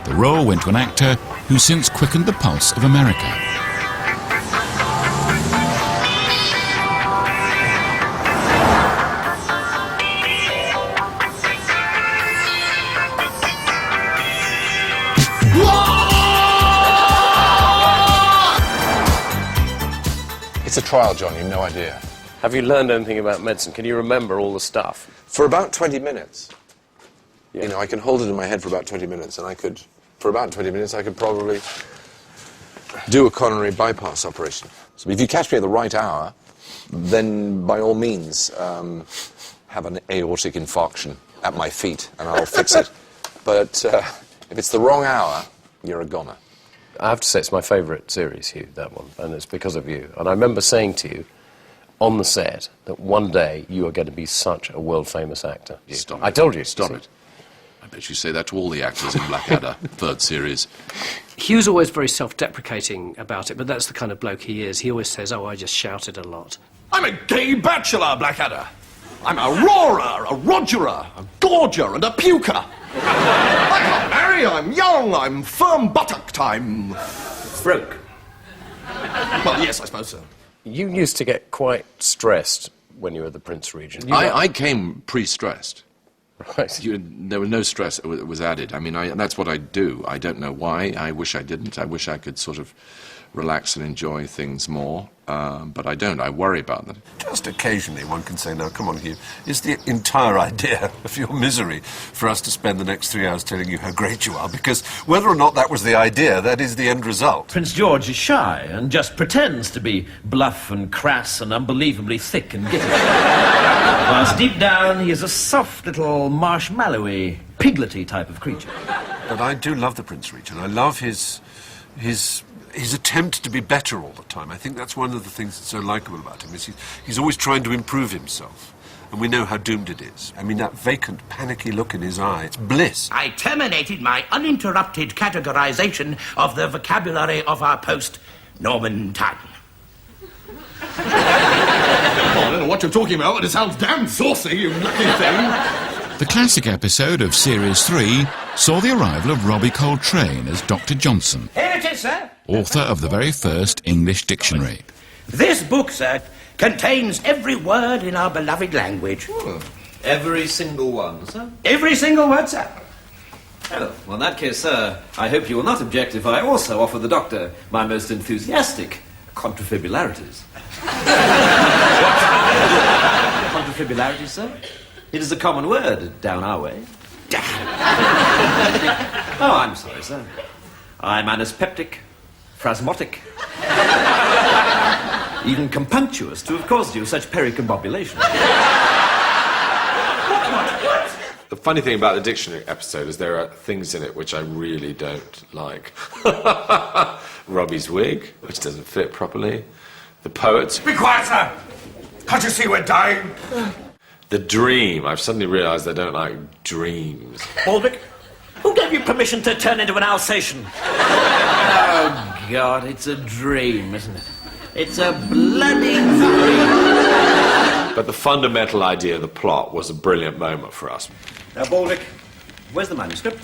The role went to an actor who since quickened the pulse of America. It's a trial, John, you've no idea. Have you learned anything about medicine? Can you remember all the stuff? For about 20 minutes. Yeah. You know, I can hold it in my head for about 20 minutes, and for about 20 minutes, I could probably do a coronary bypass operation. So if you catch me at the right hour, then by all means, have an aortic infarction at my feet, and I'll fix it. But if it's the wrong hour, you're a goner. I have to say it's my favourite series, Hugh, that one, and it's because of you. And I remember saying to you on the set that one day you are going to be such a world-famous actor. Stop it. I told you. Stop it. I bet you say that to all the actors in Blackadder, third series. Hugh's always very self-deprecating about it, but that's the kind of bloke he is. He always says, oh, I just shouted a lot. I'm a gay bachelor, Blackadder. I'm a roarer, a rogerer, a gorger and a puker. I can't marry, I'm young, I'm firm-buttocked, I'm... Broke. Well, yes, I suppose so. You used to get quite stressed when you were the Prince Regent. I came pre-stressed. Right. There was no stress that was added. I mean, that's what I do. I don't know why. I wish I didn't. I wish I could sort of relax and enjoy things more, but I don't. I worry about them. Just occasionally one can say, now, come on, Hugh, is the entire idea of your misery for us to spend the next 3 hours telling you how great you are? Because whether or not that was the idea, that is the end result. Prince George is shy and just pretends to be bluff and crass and unbelievably thick and giddy. Whilst deep down, he is a soft little marshmallowy, piglety type of creature. But I do love the Prince Regent. I love his attempt to be better all the time. I think that's one of the things that's so likeable about him, is he's always trying to improve himself. And we know how doomed it is. I mean, that vacant, panicky look in his eye, it's bliss. I terminated my uninterrupted categorization of the vocabulary of our post, Norman tongue. I don't know what you're talking about, but it sounds damn saucy, you lucky thing. The classic episode of Series 3 saw the arrival of Robbie Coltrane as Dr. Johnson, Here it is, sir. author of the very first English dictionary. This book, sir, contains every word in our beloved language. Every single one, sir? Every single word, sir. Oh, well, in that case, sir, I hope you will not object if I also offer the doctor my most enthusiastic contrafibularities. Contrafibularities, sir? It is a common word down our way. Oh, I'm sorry, sir. I'm anaspeptic, phrasmotic, even compunctious to have caused you such pericombobulation. The funny thing about the dictionary episode is there are things in it which I really don't like. Robbie's wig, which doesn't fit properly. The poets. Be quiet, sir! Can't you see we're dying? The dream. I've suddenly realised I don't like dreams. Baldrick, who gave you permission to turn into an Alsatian? Oh, God, it's a dream, isn't it? It's a bloody dream. But the fundamental idea of the plot was a brilliant moment for us. Now, Baldrick, where's the manuscript?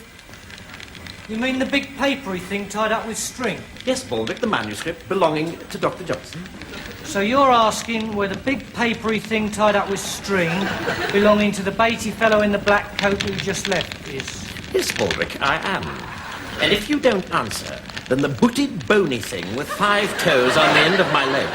You mean the big papery thing tied up with string? Yes, Baldrick, the manuscript belonging to Dr. Johnson. So you're asking where the big papery thing tied up with string, belonging to the Beatty fellow in the black coat who just left, is? Yes, Baldrick, I am. And if you don't answer, then the booted bony thing with 5 toes on the end of my leg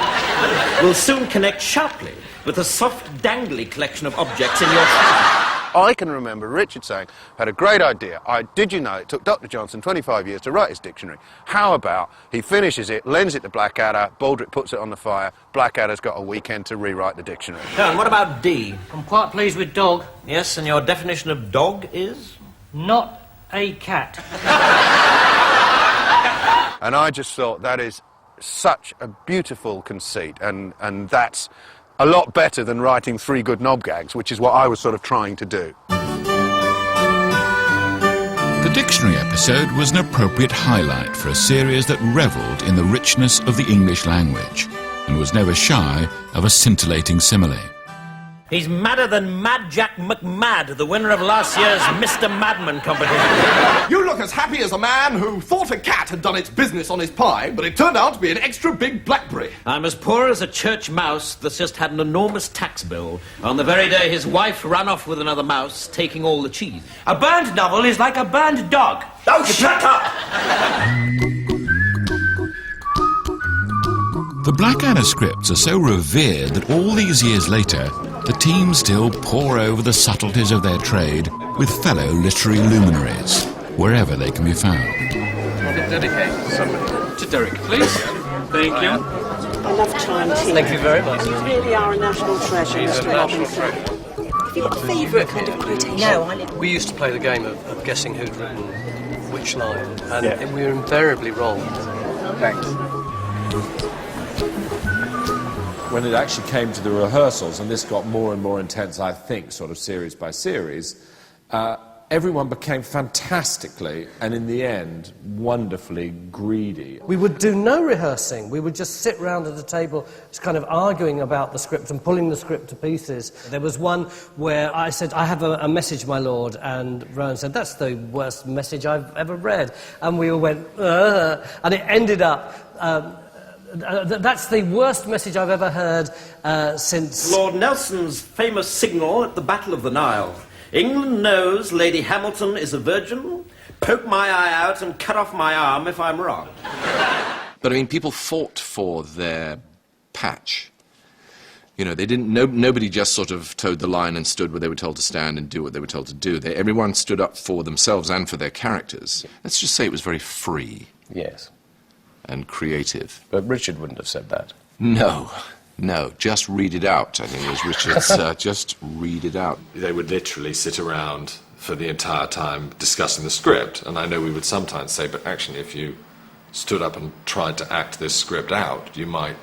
will soon connect sharply with the soft, dangly collection of objects in your hand. I can remember Richard saying, had a great idea. Did you know it took Dr. Johnson 25 years to write his dictionary? How about he finishes it, lends it to Blackadder, Baldrick puts it on the fire, Blackadder's got a weekend to rewrite the dictionary. Oh, and what about D? I'm quite pleased with dog. Yes, and your definition of dog is? Not a cat. And I just thought that is such a beautiful conceit, and that's a lot better than writing 3 good knob gags, which is what I was sort of trying to do. The dictionary episode was an appropriate highlight for a series that revelled in the richness of the English language and was never shy of a scintillating simile. He's madder than Mad Jack McMad, the winner of last year's Mr. Madman competition. You look as happy as a man who thought a cat had done its business on his pie, but it turned out to be an extra big blackberry. I'm as poor as a church mouse that's just had an enormous tax bill on the very day his wife ran off with another mouse, taking all the cheese. A burned novel is like a burned dog. Oh, shut up! The Blackadder scripts are so revered that all these years later, the team still pore over the subtleties of their trade with fellow literary luminaries, wherever they can be found. Dedicate somebody to Derek, please. Thank you. I love Time Tea. Thank you very much. You really are a national treasure, He's a Mr. national Robinson. treasure. Have you got a favourite kind of quotation? No, We used to play the game of guessing who'd written which line, and we were invariably wrong. Thanks. When it actually came to the rehearsals, and this got more and more intense, I think, sort of series by series, everyone became fantastically, and in the end, wonderfully greedy. We would do no rehearsing. We would just sit round at a table, just kind of arguing about the script and pulling the script to pieces. There was one where I said, I have a message, my lord, and Rowan said, that's the worst message I've ever read. And we all went, ugh, and it ended up... that's the worst message I've ever heard since... Lord Nelson's famous signal at the Battle of the Nile. England knows Lady Hamilton is a virgin. Poke my eye out and cut off my arm if I'm wrong. But I mean, people fought for their patch. You know, they didn't. Nobody just sort of towed the line and stood where they were told to stand and do what they were told to do. Everyone stood up for themselves and for their characters. Let's just say it was very free. Yes. And creative. But Richard wouldn't have said that. No, just read it out, I think was Richard's, just read it out. They would literally sit around for the entire time discussing the script, and I know we would sometimes say, but actually if you stood up and tried to act this script out, you might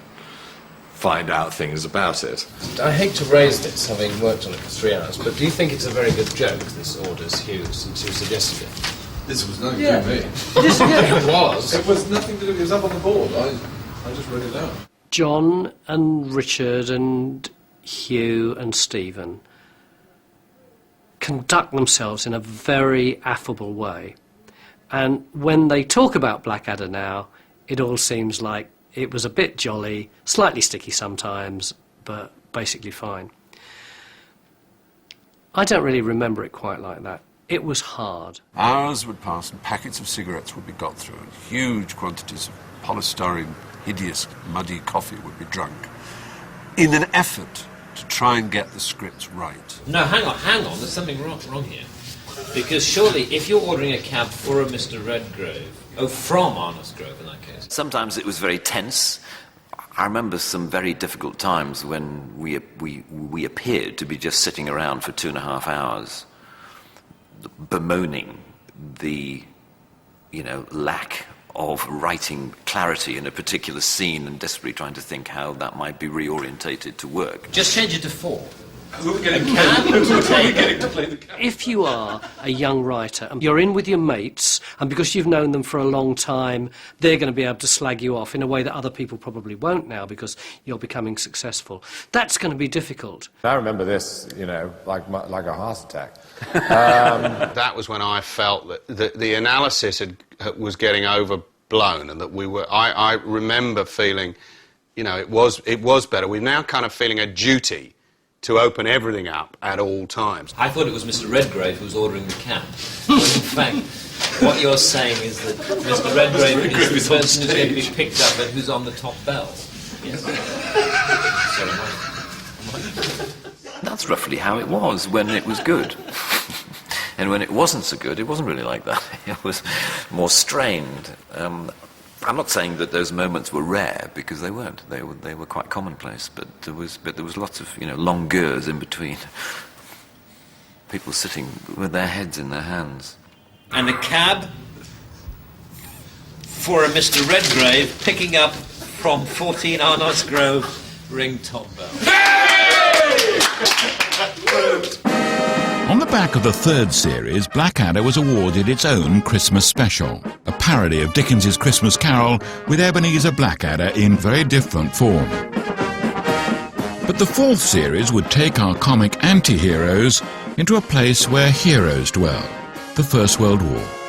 find out things about it. I hate to raise this, having worked on it for 3 hours, but do you think it's a very good joke, this Orders Hugh, since you suggested it? This was nothing to do with me. It was. It was nothing to do. It was up on the board. I just read it out. John and Richard and Hugh and Stephen conduct themselves in a very affable way. And when they talk about Blackadder now, it all seems like it was a bit jolly, slightly sticky sometimes, but basically fine. I don't really remember it quite like that. It was hard. Hours would pass and packets of cigarettes would be got through and huge quantities of polystyrene, hideous, muddy coffee would be drunk in an effort to try and get the scripts right. No, hang on, there's something wrong here. Because surely, if you're ordering a cab for a Mr. Redgrave, from Arnos Grove in that case... Sometimes it was very tense. I remember some very difficult times when we appeared to be just sitting around for 2.5 hours, bemoaning the, lack of writing clarity in a particular scene and desperately trying to think how that might be reorientated to work. Just change it to 4. If you are a young writer and you're in with your mates, and because you've known them for a long time, they're going to be able to slag you off in a way that other people probably won't now because you're becoming successful. That's going to be difficult. I remember this, like a heart attack. That was when I felt that the analysis was getting overblown, and that we were. I remember feeling, it was better. We're now kind of feeling a duty to open everything up at all times. I thought it was Mr. Redgrave who was ordering the cab. But in fact, what you're saying is that Mr. Redgrave is the person who's going to be picked up and who's on the top bell. Yes. Sorry, That's roughly how it was when it was good. And when it wasn't so good, it wasn't really like that. It was more strained. I'm not saying that those moments were rare, because they weren't. They were quite commonplace. But there was lots of longueurs in between. People sitting with their heads in their hands. And a cab for a Mr. Redgrave picking up from 14 Arnos Grove, ring top bell. On the back of the 3rd series, Blackadder was awarded its own Christmas special, a parody of Dickens's Christmas Carol with Ebenezer Blackadder in very different form. But the fourth series would take our comic anti-heroes into a place where heroes dwell, the First World War.